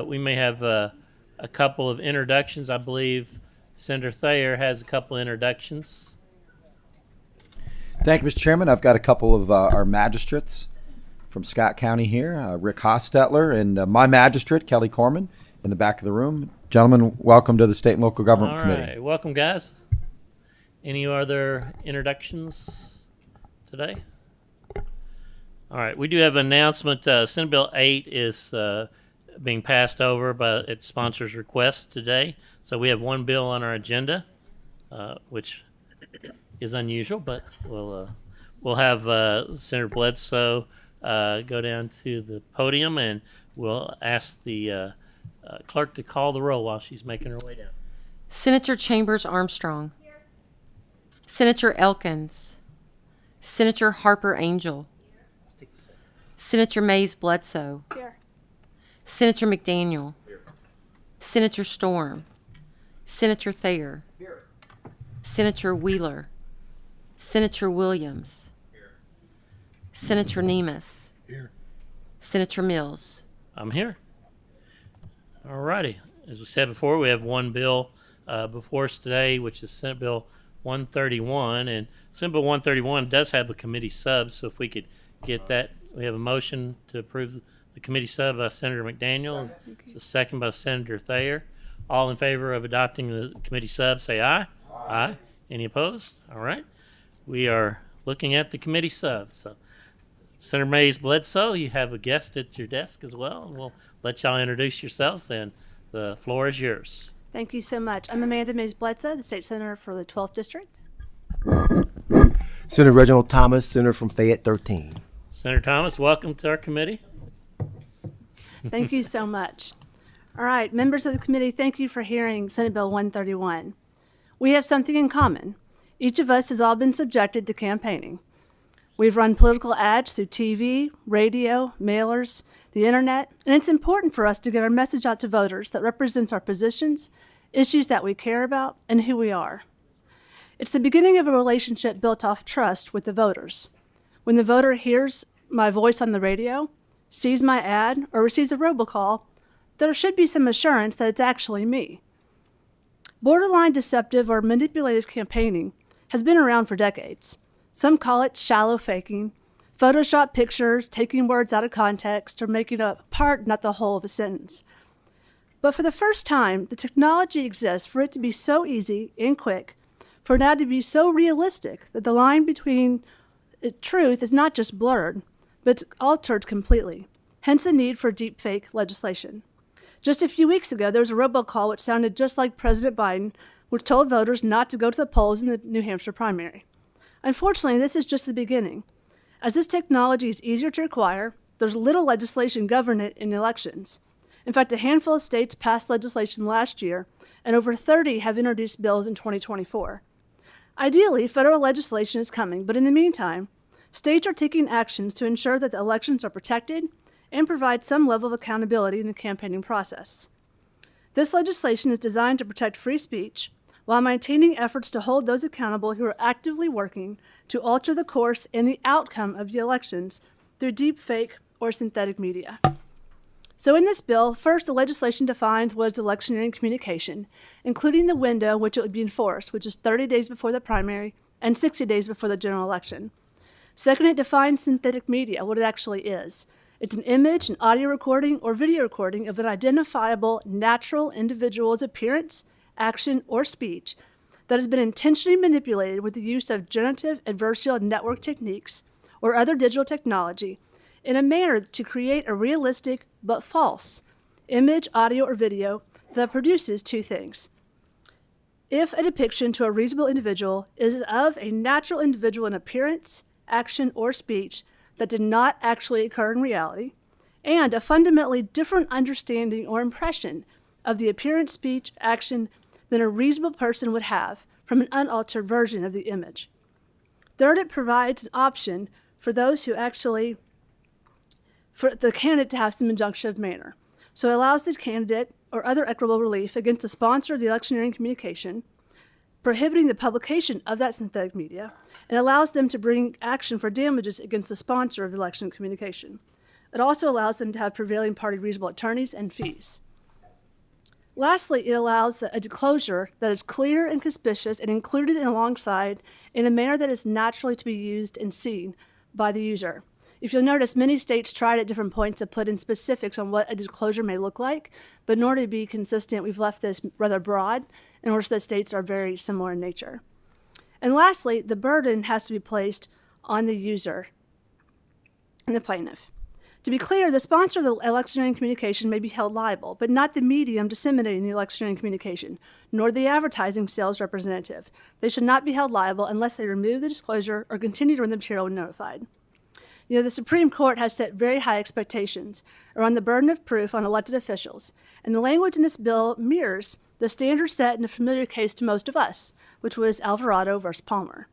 We may have a couple of introductions. I believe Senator Thayer has a couple of introductions. Thank you, Mr. Chairman. I've got a couple of our magistrates from Scott County here, Rick Hostetler and my magistrate, Kelly Corman, in the back of the room. Gentlemen, welcome to the State and Local Government Committee. All right, welcome, guys. Any other introductions today? All right, we do have an announcement. Senate Bill 8 is being passed over by its sponsor's request today. So we have one bill on our agenda, which is unusual, but we'll have Senator Bledsoe go down to the podium, and we'll ask the clerk to call the roll while she's making her way down. Senator Chambers Armstrong. Here. Senator Elkins. Senator Harper Angel. Here. Senator Mays Bledsoe. Here. Senator McDaniel. Here. Senator Storm. Senator Thayer. Here. Senator Wheeler. Senator Williams. Here. Senator Nemes. Here. Senator Mills. I'm here. All righty. As we said before, we have one bill before us today, which is Senate Bill 131. And Senate Bill 131 does have the committee sub, so if we could get that. We have a motion to approve the committee sub by Senator McDaniel. It's a second by Senator Thayer. All in favor of adopting the committee sub, say aye. Aye. Any opposed? All right. We are looking at the committee sub. So, Senator Mays Bledsoe, you have a guest at your desk as well. And we'll let y'all introduce yourselves, and the floor is yours. Thank you so much. I'm Amanda Mays Bledsoe, the state senator for the 12th district. Senator Reginald Thomas, senator from Fayette 13. Senator Thomas, welcome to our committee. Thank you so much. All right, members of the committee, thank you for hearing Senate Bill 131. We have something in common. Each of us has all been subjected to campaigning. We've run political ads through TV, radio, mailers, the internet, and it's important for us to get our message out to voters that represents our positions, issues that we care about, and who we are. It's the beginning of a relationship built off trust with the voters. When the voter hears my voice on the radio, sees my ad, or receives a robocall, there should be some assurance that it's actually me. Borderline deceptive or manipulative campaigning has been around for decades. Some call it shallow faking, Photoshop pictures, taking words out of context, or making a part, not the whole of a sentence. But for the first time, the technology exists for it to be so easy and quick, for now to be so realistic that the line between truth is not just blurred, but it's altered completely, hence the need for deepfake legislation. Just a few weeks ago, there was a robocall which sounded just like President Biden, which told voters not to go to the polls in the New Hampshire primary. Unfortunately, this is just the beginning. As this technology is easier to acquire, there's little legislation governing it in elections. In fact, a handful of states passed legislation last year, and over 30 have introduced bills in 2024. Ideally, federal legislation is coming, but in the meantime, states are taking actions to ensure that the elections are protected and provide some level of accountability in the campaigning process. This legislation is designed to protect free speech while maintaining efforts to hold those accountable who are actively working to alter the course and the outcome of the elections through deepfake or synthetic media. So in this bill, first, the legislation defines what is electioneering communication, including the window which it would be enforced, which is 30 days before the primary and 60 days before the general election. Second, it defines synthetic media, what it actually is. It's an image, an audio recording, or video recording of an identifiable natural individual's appearance, action, or speech that has been intentionally manipulated with the use of generative adversarial network techniques or other digital technology in a manner to create a realistic but false image, audio, or video that produces two things. If a depiction to a reasonable individual is of a natural individual in appearance, action, or speech that did not actually occur in reality, and a fundamentally different understanding or impression of the appearance, speech, action than a reasonable person would have from an unaltered version of the image. Third, it provides an option for those who actually, for the candidate to have some injunctive manner. So it allows the candidate or other equitable relief against the sponsor of the electioneering communication, prohibiting the publication of that synthetic media, and allows them to bring action for damages against the sponsor of the election communication. It also allows them to have prevailing party reasonable attorneys and fees. Lastly, it allows a disclosure that is clear and conspicuous and included and alongside in a manner that is naturally to be used and seen by the user. If you'll notice, many states tried at different points to put in specifics on what a disclosure may look like, but in order to be consistent, we've left this rather broad in order that states are very similar in nature. And lastly, the burden has to be placed on the user and the plaintiff. To be clear, the sponsor of the electioneering communication may be held liable, but not the medium disseminating the electioneering communication, nor the advertising sales representative. They should not be held liable unless they remove the disclosure or continue to run the material when notified. You know, the Supreme Court has set very high expectations around the burden of proof on elected officials, and the language in this bill mirrors the standard set in a familiar case to most of us, which was Alvarado versus Palmer.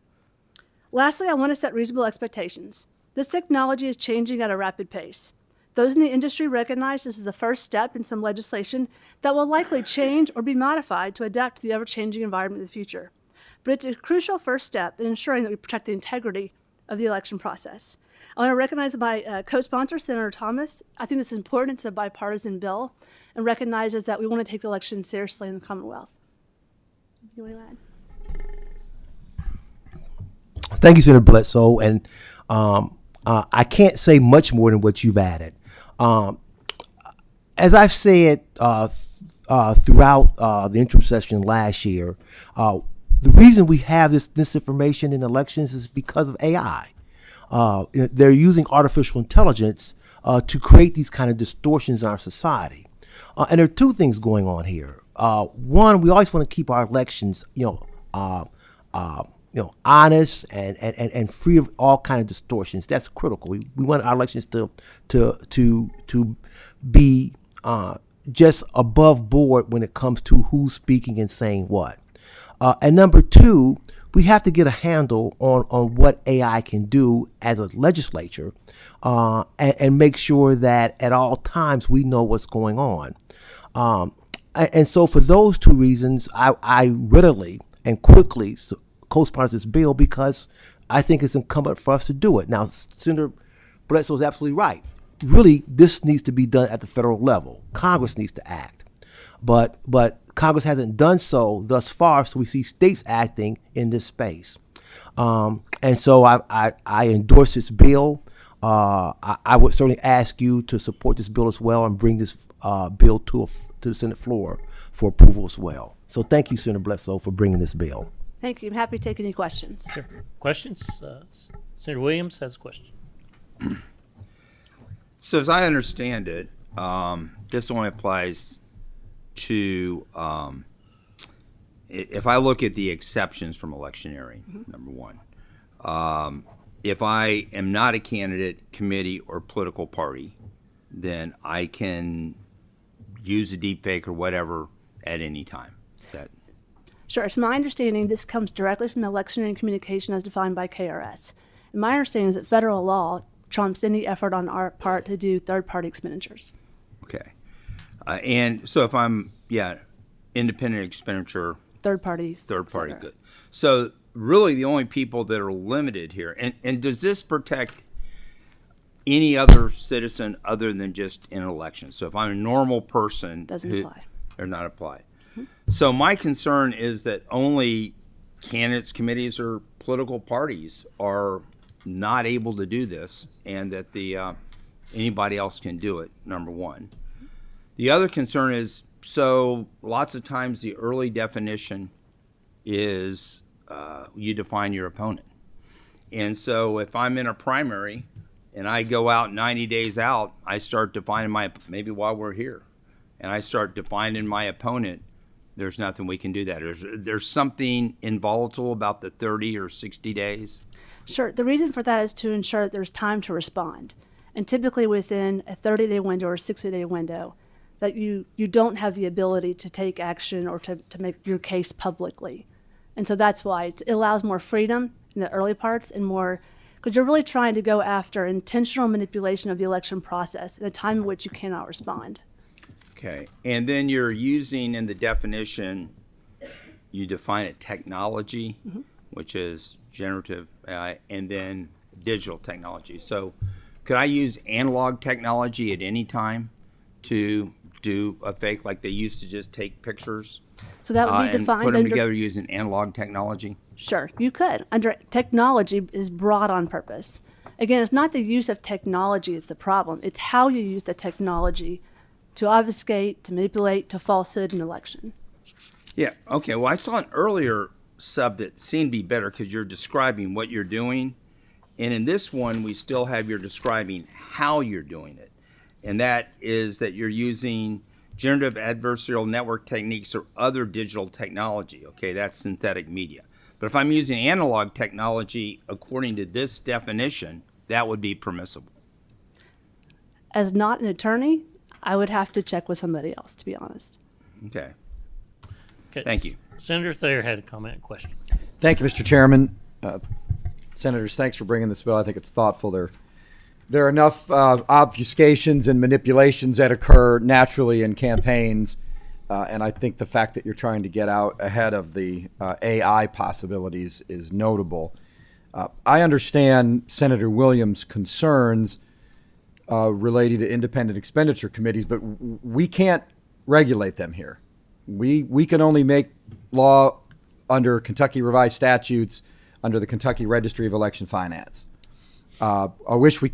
Lastly, I want to set reasonable expectations. This technology is changing at a rapid pace. Those in the industry recognize this is the first step in some legislation that will likely change or be modified to adapt to the ever-changing environment of the future. But it's a crucial first step in ensuring that we protect the integrity of the election process. I want to recognize my co-sponsor, Senator Thomas. I think this is important. It's a bipartisan bill and recognizes that we want to take the election seriously in the Commonwealth. Do you want to add? Thank you, Senator Bledsoe. And I can't say much more than what you've added. As I've said throughout the interim session last year, the reason we have this information in elections is because of AI. They're using artificial intelligence to create these kind of distortions in our society. And there are two things going on here. One, we always want to keep our elections, honest and free of all kind of distortions. That's critical. We want our elections to be just above board when it comes to who's speaking and saying what. And number two, we have to get a handle on what AI can do as a legislature and make sure that at all times we know what's going on. And so for those two reasons, I readily and quickly co-sponsor this bill because I think it's incumbent for us to do it. Now, Senator Bledsoe is absolutely right. Really, this needs to be done at the federal level. Congress needs to act. But Congress hasn't done so thus far, so we see states acting in this space. And so I endorse this bill. I would certainly ask you to support this bill as well and bring this bill to the Senate floor for approval as well. So thank you, Senator Bledsoe, for bringing this bill. Thank you. I'm happy to take any questions. Sure. Questions? Senator Williams has a question. So as I understand it, this only applies to if I look at the exceptions from electioneering, number one. If I am not a candidate, committee, or political party, then I can use a deepfake or whatever at any time. Sure. It's my understanding this comes directly from the electioneering communication as defined by KRS. And my understanding is that federal law trumps any effort on our part to do third-party expenditures. Okay. And so if I'm, independent expenditure. Third parties. Third party, good. So really the only people that are limited here, and does this protect any other citizen other than just in an election? So if I'm a normal person. Doesn't apply. Or not apply. So my concern is that only candidates, committees, or political parties are not able to do this, and that anybody else can do it, number one. The other concern is, so lots of times the early definition is you define your opponent. And so if I'm in a primary and I go out 90 days out, I start defining maybe while we're here, and I start defining my opponent, there's nothing we can do that. There's something involatile about the 30 or 60 days. Sure. The reason for that is to ensure that there's time to respond. And typically within a 30-day window or a 60-day window, that you don't have the ability to take action or to make your case publicly. And so that's why it allows more freedom in the early parts and more, because you're really trying to go after intentional manipulation of the election process at a time in which you cannot respond. Okay, and then you're using in the definition, you define it technology, which is generative AI, and then digital technology. So could I use analog technology at any time to do a fake like they used to just take pictures So that would be and defined put them under. together using analog technology? Sure, you could. Under technology is broad on purpose. Again, it's not the use of technology is the problem. It's how you use the technology to obfuscate, to manipulate, to falsehood an election. Yeah. Okay. Well, I saw an earlier sub that seemed to be better because you're describing what you're doing. And in this one, we still have you're describing how you're doing it. And that is that you're using generative adversarial network techniques or other digital technology. Okay, that's synthetic media. But if I'm using analog technology, according to this definition, that would be permissible. As not an attorney, I would have to check with somebody else, to be honest. Okay. Okay. Thank you. Senator Thayer had a comment and question. Thank you, Mr. Chairman. Senators, thanks for bringing this bill. I think it's thoughtful. There are enough obfuscations and manipulations that occur naturally in campaigns, and I think the fact that you're trying to get out ahead of the AI possibilities is notable. I understand Senator Williams' concerns related to independent expenditure committees, but we can't regulate them here. We can only make law under Kentucky revised statutes under the Kentucky Registry of Election Finance. I wish we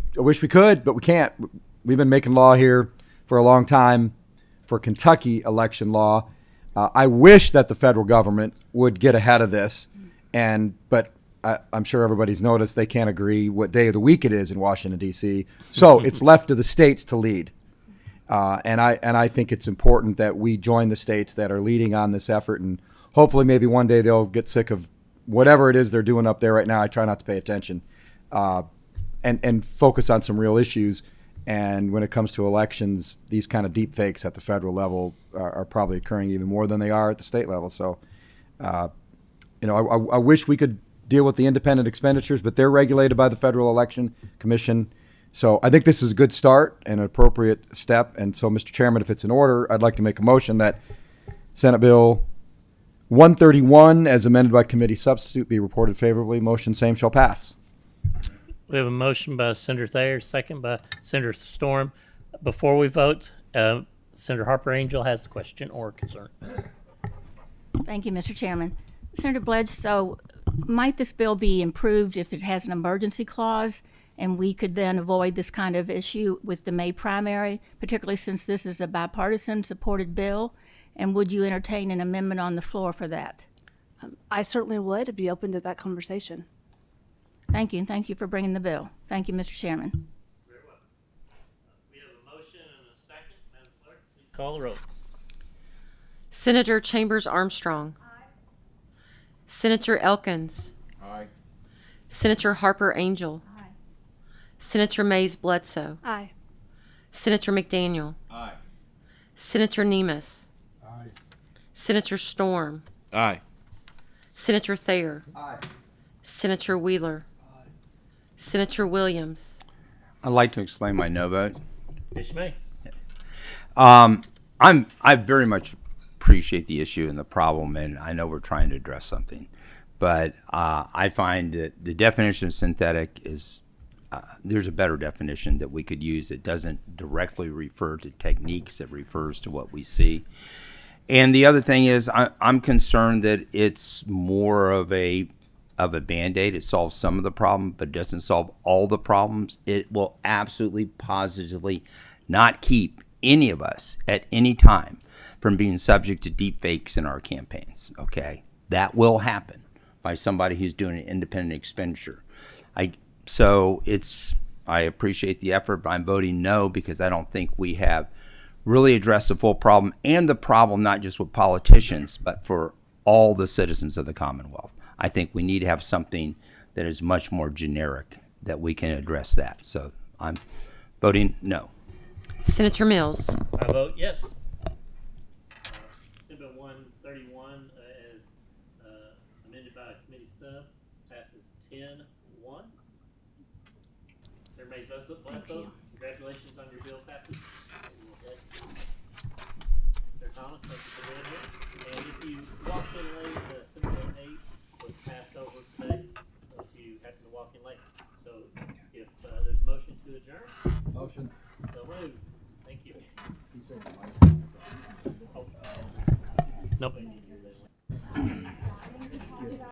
could, but we can't. We've been making law here for a long time for Kentucky election law. I wish that the federal government would get ahead of this, but I'm sure everybody's noticed they can't agree what day of the week it is in Washington, D.C. So it's left to the states to lead. And I think it's important that we join the states that are leading on this effort, and hopefully maybe one day they'll get sick of whatever it is they're doing up there right now. I try not to pay attention, and focus on some real issues. And when it comes to elections, these kind of deep fakes at the federal level are probably occurring even more than they are at the state level. So, I wish we could deal with the independent expenditures, but they're regulated by the Federal Election Commission. So I think this is a good start and an appropriate step. And so, Mr. Chairman, if it's in order, I'd like to make a motion that Senate Bill 131, as amended by committee substitute, be reported favorably. Motion same shall pass. We have a motion by Senator Thayer, second by Senator Storm. Before we vote, Senator Harper Angel has the question or concern. Thank you, Mr. Chairman. Senator Bledsoe, might this bill be improved if it has an emergency clause and we could then avoid this kind of issue with the May primary, particularly since this is a bipartisan supported bill? And would you entertain an amendment on the floor for that? I certainly would be open to that conversation. Thank you, and thank you for bringing the bill. Thank you, Mr. Chairman. Very well. We have a motion and a second. Madam Clerk, please call the roll. Senator Chambers Armstrong. Senator Elkins. Senator Harper Angel. Senator Mays Bledsoe. Aye. Senator McDaniel. Senator Nemes. Senator Storm. Aye. Senator Thayer. Senator Wheeler. Senator Williams. I'd like to explain my no vote. Yes, you may. I very much appreciate the issue and the problem, and I know we're trying to address something, but I find that the definition of synthetic is there's a better definition that we could use. It doesn't directly refer to techniques; it refers to what we see. And the other thing is, I'm concerned that it's more of a Band-Aid. It solves some of the problem, but it doesn't solve all the problems. It will absolutely, positively not keep any of us at any time from being subject to deep fakes in our campaigns, okay? That will happen by somebody who's doing an independent expenditure. I appreciate the effort, but I'm voting no because I don't think we have really addressed the full problem, and the problem not just with politicians, but for all the citizens of the Commonwealth. I think we need to have something that is much more generic that we can address that. So I'm voting no. Senator Mills. I vote yes. Senate Bill 131, as amended by committee sub, passes 10-1. Senator Mays Bledsoe, congratulations on your bill passes. Sir Thomas, thank you for being here. And if you walked in late, Senate Bill 8 was passed over today, so if you happen to walk in late. So if there's a motion to adjourn, Nope.